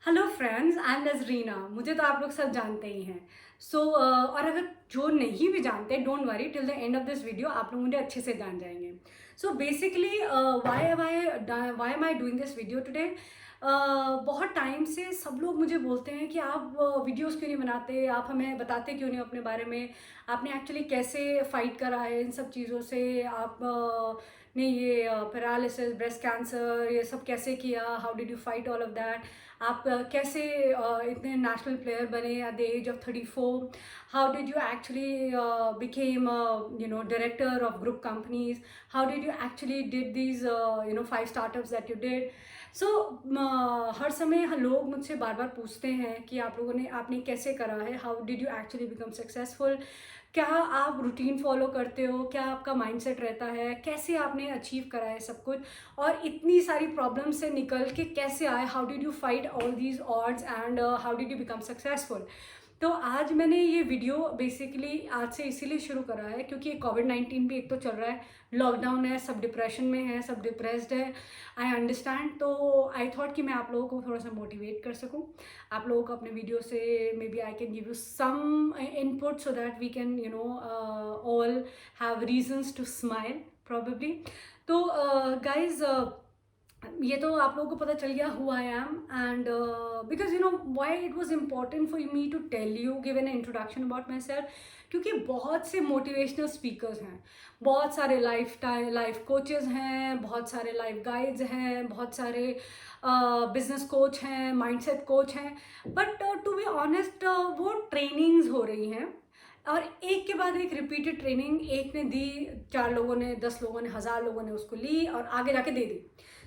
Hello friends, I am Nazrina. मुझे तो आप लोग सब जानते ही हैं। और अगर जो नहीं भी जानते, don't worry, till the end of this video आप लोग मुझे अच्छे से जान जाएंगे। So basically why am I doing this video today. बहुत टाइम से सब लोग मुझे बोलते हैं कि आप वीडियोस क्यों नहीं बनाते, आप हमें बताते क्यों नहीं अपने बारे में, आपने एक्चुअली कैसे फाइट करा है इन सब चीज़ों से, आप ने ये पैरालिसिस, ब्रेस्ट कैंसर, ये सब कैसे किया, how did you fight all of that, आप कैसे इतने नेशनल प्लेयर बने at the age of 34, how did you actually became director of group companies, how did you actually did these 5 startups that you did. So हर समय लोग मुझसे बार बार पूछते हैं कि आप लोगों ने आपने कैसे करा है, how did you actually become successful, क्या आप रूटीन फॉलो करते हो, क्या आपका माइंडसेट रहता है, कैसे आपने अचीव करा है सब कुछ, और इतनी सारी प्रॉब्लम से निकल के कैसे आए, how did you fight all these odds and how did you become successful. तो आज मैंने ये वीडियो बेसिकली आज से इसीलिए शुरू करा है क्योंकि कोविड-19 भी एक तो चल रहा है, लॉकडाउन है, सब डिप्रेशन में है, सब डिप्रेस्ड है, आई अंडरस्टैंड। तो आई थॉट कि मैं आप लोगों को थोड़ा सा मोटिवेट कर सकूं, आप लोगों को अपने वीडियो से maybe I can give you some input so that we can all have reasons to smile probably. तो गाइज ये तो आप लोगों को पता चल गया who I am, and because you know why it was important for me to tell you, give an introduction about myself, क्योंकि बहुत से मोटिवेशनल स्पीकर्स हैं, बहुत सारे लाइफ कोचेस हैं, बहुत सारे लाइफ गाइड्स हैं, बहुत सारे बिजनेस कोच हैं, माइंडसेट कोच हैं, बट टू बी ऑनेस्ट वो ट्रेनिंग्स हो रही हैं और एक के बाद एक रिपीटेड ट्रेनिंग, एक ने दी, 4 लोगों ने, 10 लोगों ने, 1000 लोगों ने उसको ली और आगे जाके दे दी।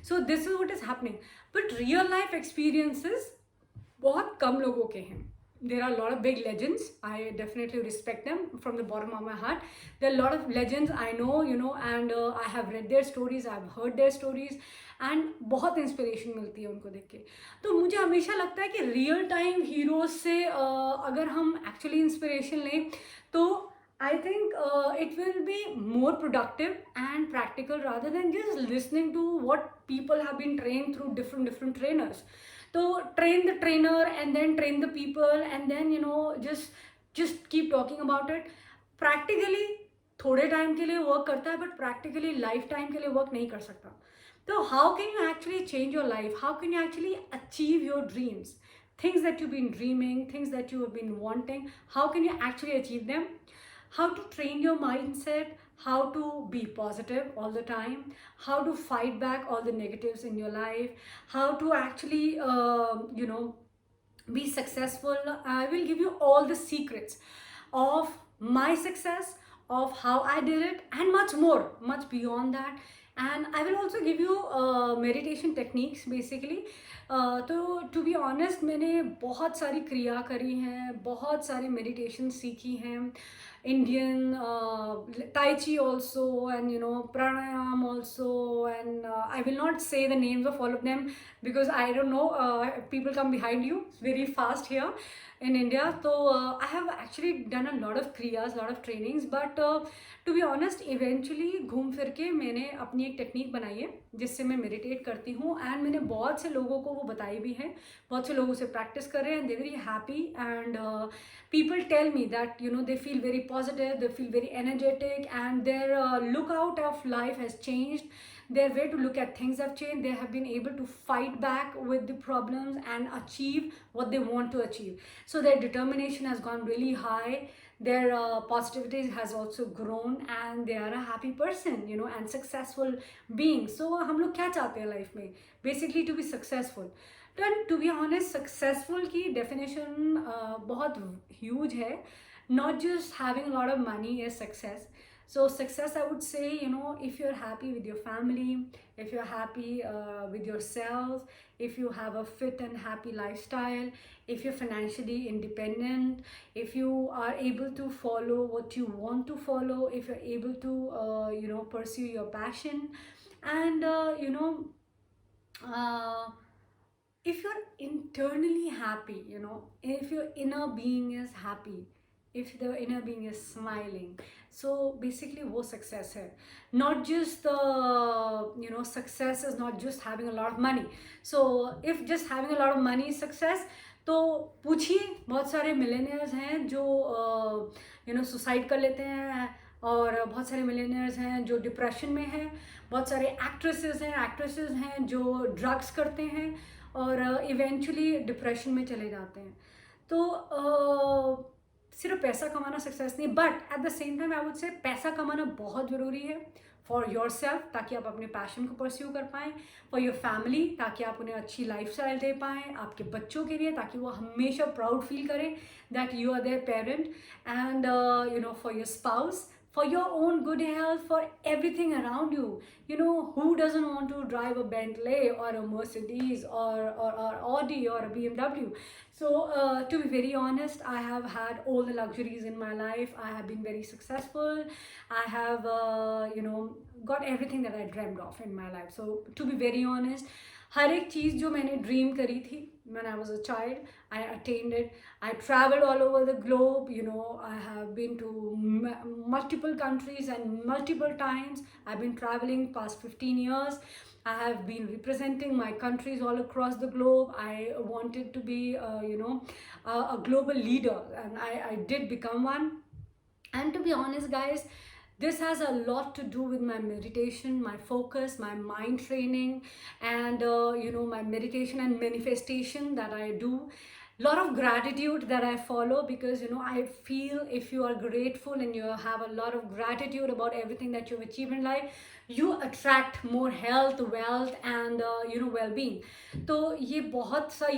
So this is what is happening, but real life experiences बहुत कम लोगों के हैं। There are a lot of big legends. I definitely respect them from the bottom of my heart. There are a lot of legends I know, and I have read their stories, I have heard their stories, and बहुत inspiration मिलती है उनको देख के। तो मुझे हमेशा लगता है कि रियल टाइम हीरोज से अगर हम एक्चुअली इंस्पिरेशन लें तो I think it will be more productive and practical rather than just listening to what people have been trained through different trainers. So train the trainer and then train the people and then just keep talking about it. Practically थोड़े time के लिए work करता है but practically life time के लिए work नहीं कर सकता। तो how can you actually change your life, how can you actually achieve your dreams, things that you've been dreaming, things that you have been wanting, how can you actually achieve them, how to train your mindset, how to be positive all the time, how to fight back all the negatives in your life, how to actually be successful. I will give you all the secrets of my success, of how I did it, and much more, much beyond that. And I will also give you meditation techniques basically. तो to be honest मैंने बहुत सारी क्रिया करी हैं, बहुत सारे meditation सीखी हैं, Indian Tai Chi also, and pranayam also, and I will not say the names of all of them because I don't know, people come behind you very fast here in India. So I have actually done a lot of kriyas, lot of trainings, but to be honest eventually घूम फिर के मैंने अपनी एक technique बनाई है जिससे मैं मेडिटेट करती हूँ, एंड मैंने बहुत से लोगों को वो बताई भी है, बहुत से लोगों से प्रैक्टिस कर रहे हैं, they very happy, and people tell me that they feel very positive, they feel very energetic, and their lookout of life has changed, their way to look at things have changed, they have been able to fight back with the problems and achieve what they want to achieve. So their determination has gone really high, their positivity has also grown, and they are a happy person, and successful being. So हम लोग क्या चाहते हैं life में, basically to be successful. And to be honest successful की definition बहुत huge है, not just having lot of money is success. So success, I would say, if you're happy with your family, if you're happy with yourself, if you have a fit and happy lifestyle, if you're financially independent, if you are able to follow what you want to follow, if you're able to pursue your passion, and if you're internally happy, if your inner being is happy, if the inner being is smiling, so basically वो success है. Not just the, you know, success is not just having a lot of money. So if just having a lot of money is success, तो पूछिए बहुत सारे millionaires हैं जो you know suicide कर लेते हैं, और बहुत सारे मिलेनियर्स हैं जो डिप्रेशन में हैं, बहुत सारे एक्ट्रेसेस हैं जो ड्रग्स करते हैं और इवेंचुअली डिप्रेशन में चले जाते हैं. तो सिर्फ पैसा कमाना सक्सेस नहीं, but at the same time I would say पैसा कमाना बहुत ज़रूरी है फॉर योर सेल्फ, ताकि आप अपने पैशन को परस्यू कर पाएँ, फॉर योर फैमिली ताकि आप उन्हें अच्छी लाइफस्टाइल दे पाएँ, आपके बच्चों के लिए ताकि वो हमेशा प्राउड फील करें that you are their parent, and you know for your spouse, for your own good health, for everything around you. You know, who doesn't want to drive a Bentley or a Mercedes or Audi or a BMW? So to be very honest, I have had all the luxuries in my life. I have been very successful. I have you know, got everything that I dreamed of in my life. So to be very honest, हर एक चीज़ जो मैंने dream करी थी when I was a child, I attained it. I traveled all over the globe, you know, I have been to multiple countries and multiple times. I've been traveling past 15 years. I have been representing my countries all across the globe. I wanted to be, you know, a global leader, and I did become one. And to be honest, guys, this has a lot to do with my meditation, my focus, my mind training, and you know, my meditation and manifestation that I do. Lot of gratitude that I follow, because you know, I feel if you are grateful and you have a lot of gratitude about everything that you've achieved in life, you attract more health, wealth, and you know, well-being. तो ये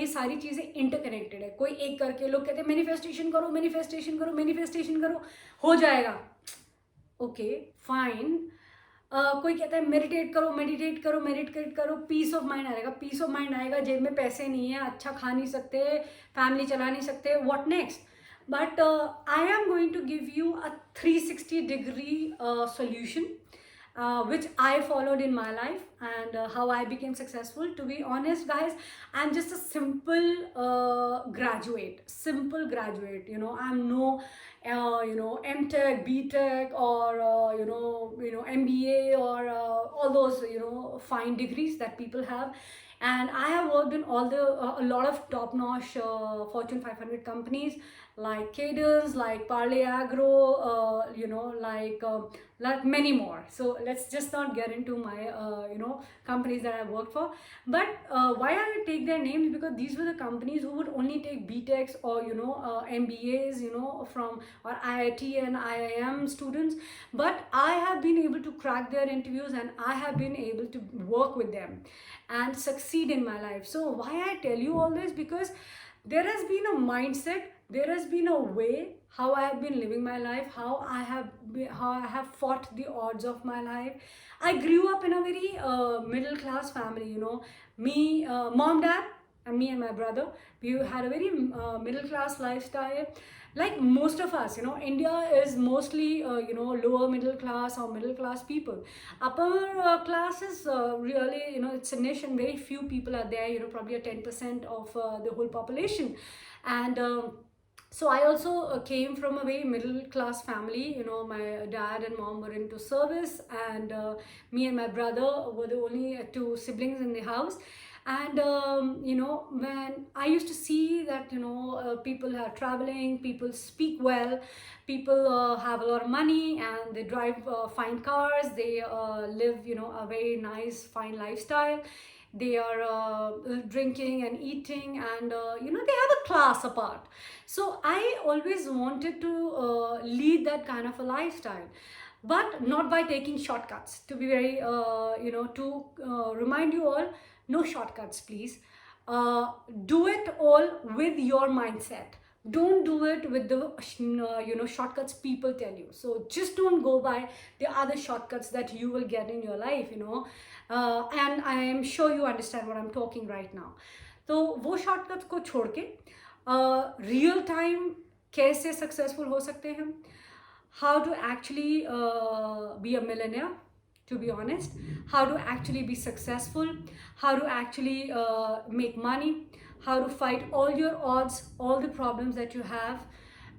ये सारी चीज़ें interconnected है. कोई एक करके लोग कहते हैं मैनिफेस्टेशन करो, मैनिफेस्टेशन करो, मैनिफेस्टेशन करो, हो जाएगा. Okay fine. कोई कहता है मेडिटेट करो, मेडिटेट करो, मेडिटेट करो, पीस ऑफ माइंड आएगा. पीस ऑफ माइंड आएगा, जेब में पैसे नहीं है, अच्छा खा नहीं सकते, फैमिली चला नहीं सकते, what next? But I am going to give you a 360-degree solution which I followed in my life, and how I became successful. To be honest, guys, I'm just a simple graduate. You know, I'm no you know, MTech, BTech, or you know, MBA, or all those, you know, fine degrees that people have. And I have worked in all the a lot of top-notch Fortune 500 companies like Cadence, like Parley Agro, you know, like many more. So let's just not get into my you know, companies that I worked for. But why I take their names? Because these were the companies who would only take BTechs or, you know, MBAs, you know, from, or IIT and IIM students. But I have been able to crack their interviews, and I have been able to work with them and succeed in my life. So why I tell you all this? Because there has been a mindset, there has been a way how I have been living my life, how I have fought the odds of my life. I grew up in a very middle class family, you know. Me, mom, dad, and me and my brother, we had a very middle class lifestyle. Like most of us, you know, India is mostly you know, lower middle class or middle class people. Upper class is really, you know, it's a niche, and very few people are there, you know, probably a 10% of the whole population. And so I also came from a very middle class family. You know, my dad and mom were into service, and me and my brother were the only two siblings in the house. And you know, when I used to see that, you know, people are traveling, people speak well, people have a lot of money, and they drive fine cars, they live, you know, a very nice fine lifestyle, they are drinking and eating, and you know, they have a class apart. So I always wanted to lead that kind of a lifestyle, but not by taking shortcuts. To be very you know, to remind you all, no shortcuts, please. Do it all with your mindset. Don't do it with the you know, shortcuts people tell you. So just don't go by the other shortcuts that you will get in your life, you know. And I am sure you understand what I'm talking right now. तो वो shortcuts को छोड़ के real time कैसे successful हो सकते हैं, how to actually be a millionaire, to be honest, how to actually be successful, how to actually make money, how to fight all your odds, all the problems that you have.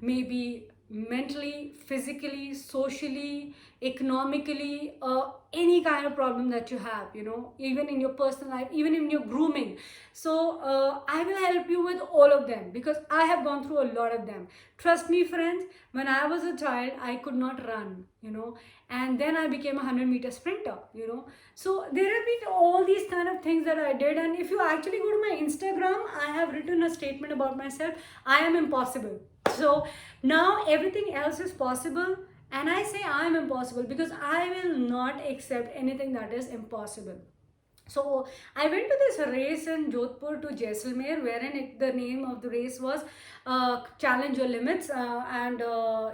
Maybe mentally, physically, socially, economically, any kind of problem that you have, you know, even in your personal life, even in your grooming. So I will help you with all of them because I have gone through a lot of them. Trust me, friends, when I was a child, I could not run, you know, and then I became a 100-meter sprinter, you know. So there have been all these kind of things that I did, and if you actually go to my Instagram, I have written a statement about myself. I am impossible. So now everything else is possible, and I say I am impossible because I will not accept anything that is impossible. So I went to this race in Jodhpur to Jaisalmer, wherein the name of the race was Challenge Your Limits, and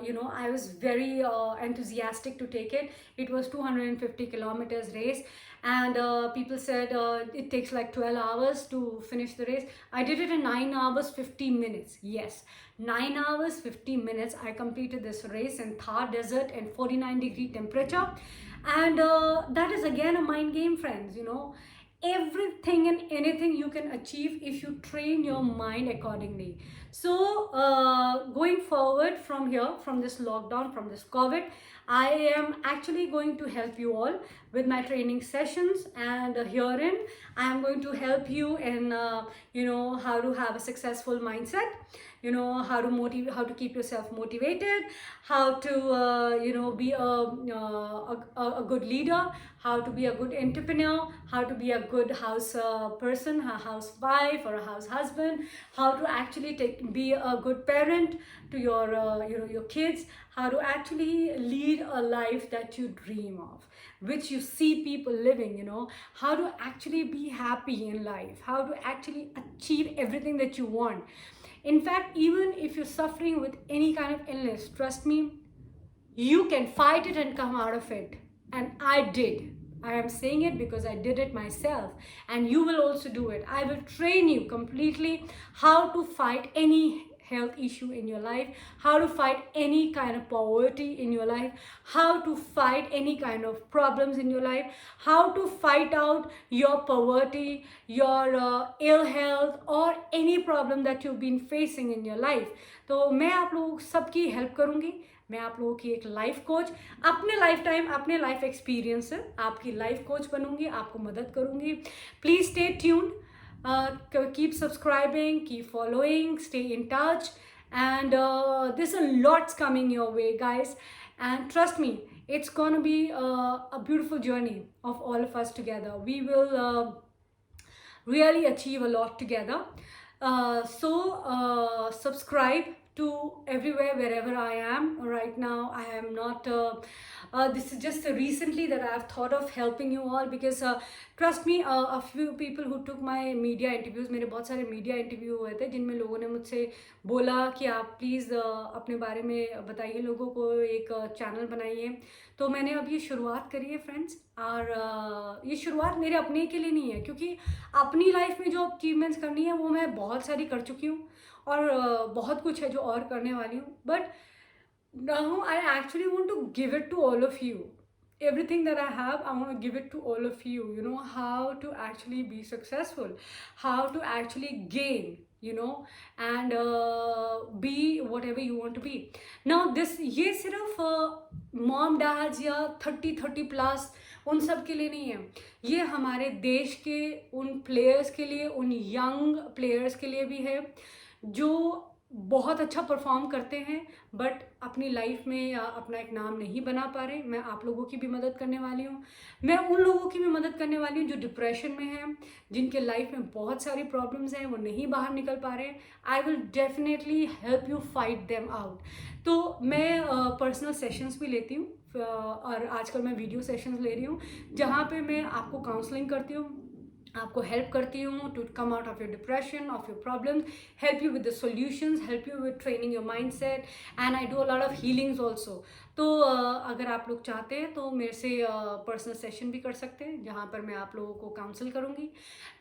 you know, I was very enthusiastic to take it. It was 250 kilometers race, and people said it takes like 12 hours to finish the race. I did it in 9 hours 50 minutes. Yes, 9 hours 50 minutes. I completed this race in Thar Desert and 49-degree temperature. And that is again a mind game, friends. You know, everything and anything you can achieve if you train your mind accordingly. So going forward from here, from this lockdown, from this COVID, I am actually going to help you all with my training sessions, and herein I am going to help you in you know, how to have a successful mindset, you know, how to motivate, how to keep yourself motivated, how to you know, be a good leader, how to be a good entrepreneur, how to be a good house person, a housewife or a house husband, how to actually be a good parent to your you know, your kids, how to actually lead a life that you dream of, which you see people living, you know, how to actually be happy in life, how to actually achieve everything that you want. In fact, even if you're suffering with any kind of illness, trust me, you can fight it and come out of it. And I did. I am saying it because I did it myself, and you will also do it. I will train you completely how to fight any health issue in your life, how to fight any kind of poverty in your life, how to fight any kind of problems in your life, how to fight out your poverty, your ill health, or any problem that you've been facing in your life. तो मैं आप लोगों सबकी help करूंगी. मैं आप लोगों की एक लाइफ कोच, अपने लाइफ टाइम, अपने लाइफ एक्सपीरियंस से आपकी लाइफ कोच बनूंगी, आपको मदद करूंगी. Please stay tuned. Keep subscribing, keep following, stay in touch, and there's a lots coming your way, guys, and trust me, it's gonna be a beautiful journey of all of us together. We will really achieve a lot together. So subscribe to everywhere, wherever I am right now. I am not this is just recently that I have thought of helping you all, because trust me, a few people who took my media interviews, मेरे बहुत सारे media interview हुए थे जिनमें लोगों ने मुझसे बोला कि आप प्लीज़ अपने बारे में बताइए, लोगों को एक चैनल बनाइए. तो मैंने अब ये शुरुआत करी है, फ्रेंड्स, और ये शुरुआत मेरे अपने के लिए नहीं है, क्योंकि अपनी लाइफ में जो अचीवमेंट्स करनी है वो मैं बहुत सारी कर चुकी हूँ, और बहुत कुछ है जो और करने वाली हूँ. But now I actually want to give it to all of you. Everything that I have, I want to give it to all of you. You know, how to actually be successful, how to actually gain, you know, and be whatever you want to be. Now this, ये सिर्फ mom dads या 30+ उन सब के लिए नहीं है. ये हमारे देश के उन प्लेयर्स के लिए, उन यंग प्लेयर्स के लिए भी है जो बहुत अच्छा परफॉर्म करते हैं बट अपनी लाइफ में अपना एक नाम नहीं बना पा रहे. मैं आप लोगों की भी मदद करने वाली हूँ. मैं उन लोगों की भी मदद करने वाली हूँ जो डिप्रेशन में हैं, जिनके लाइफ में बहुत सारी प्रॉब्लम्स हैं, वो नहीं बाहर निकल पा रहे. I will definitely help you fight them out. तो मैं पर्सनल सेशंस भी लेती हूँ, और आजकल मैं वीडियो सेशंस ले रही हूँ जहाँ पे मैं आपको काउंसलिंग करती हूँ, आपको हेल्प करती हूँ to come out of your depression, of your problems, help you with the solutions, help you with training your mindset, and I do a lot of healings also. तो अगर आप लोग चाहते हैं तो मेरे से पर्सनल सेशन भी कर सकते हैं जहाँ पर मैं आप लोगों को काउंसिल करूँगी.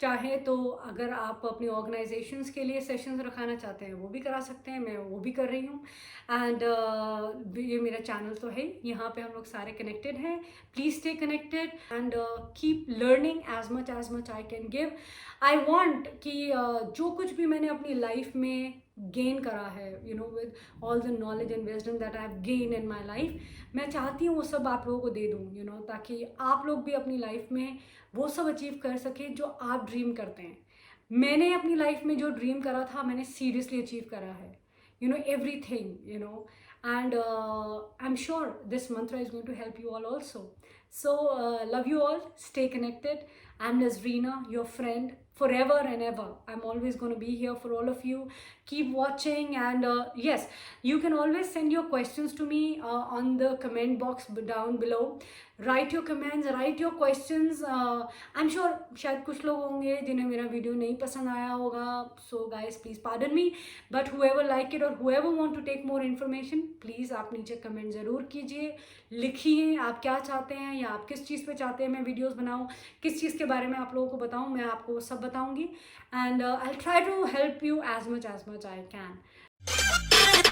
चाहे तो अगर आप अपनी ऑर्गेनाइजेशंस के लिए सेशंस रखाना चाहते हैं वो भी करा सकते हैं, मैं वो भी कर रही हूँ. एंड ये मेरा चैनल तो है, यहाँ पे हम लोग सारे कनेक्टेड हैं. Please stay connected and keep learning as much I can give. I want कि जो कुछ भी मैंने अपनी लाइफ में गेन करा है, you know, with all the knowledge and wisdom that I have gain in my life, मैं चाहती हूँ वो सब आप लोगों को दे दूँ, यू नो, ताकि आप लोग भी अपनी लाइफ में वो सब अचीव कर सके जो आप ड्रीम करते हैं। मैंने अपनी लाइफ में जो ड्रीम करा था मैंने सीरियसली अचीव करा है, you know, everything, you know, and I'm sure this mantra is going to help you all also. So love you all, stay connected. I'm Nazreena, your friend, forever and ever. I'm always going to be here for all of you. Keep watching, and yes, you can always send your questions to me on the comment box down below. Write your comments, write your questions. I'm sure शायद कुछ लोग होंगे जिन्हें मेरा video नहीं पसंद आया होगा, so guys please pardon me, but whoever like it or whoever want to take more information, please आप नीचे कमेंट ज़रूर कीजिए, लिखिए आप क्या चाहते हैं या आप किस चीज़ पे चाहते हैं मैं वीडियोस बनाऊं, किस चीज़ के बारे में आप लोगों को बताऊं, मैं आपको सब बताऊंगी, and I'll try to help you as much I can.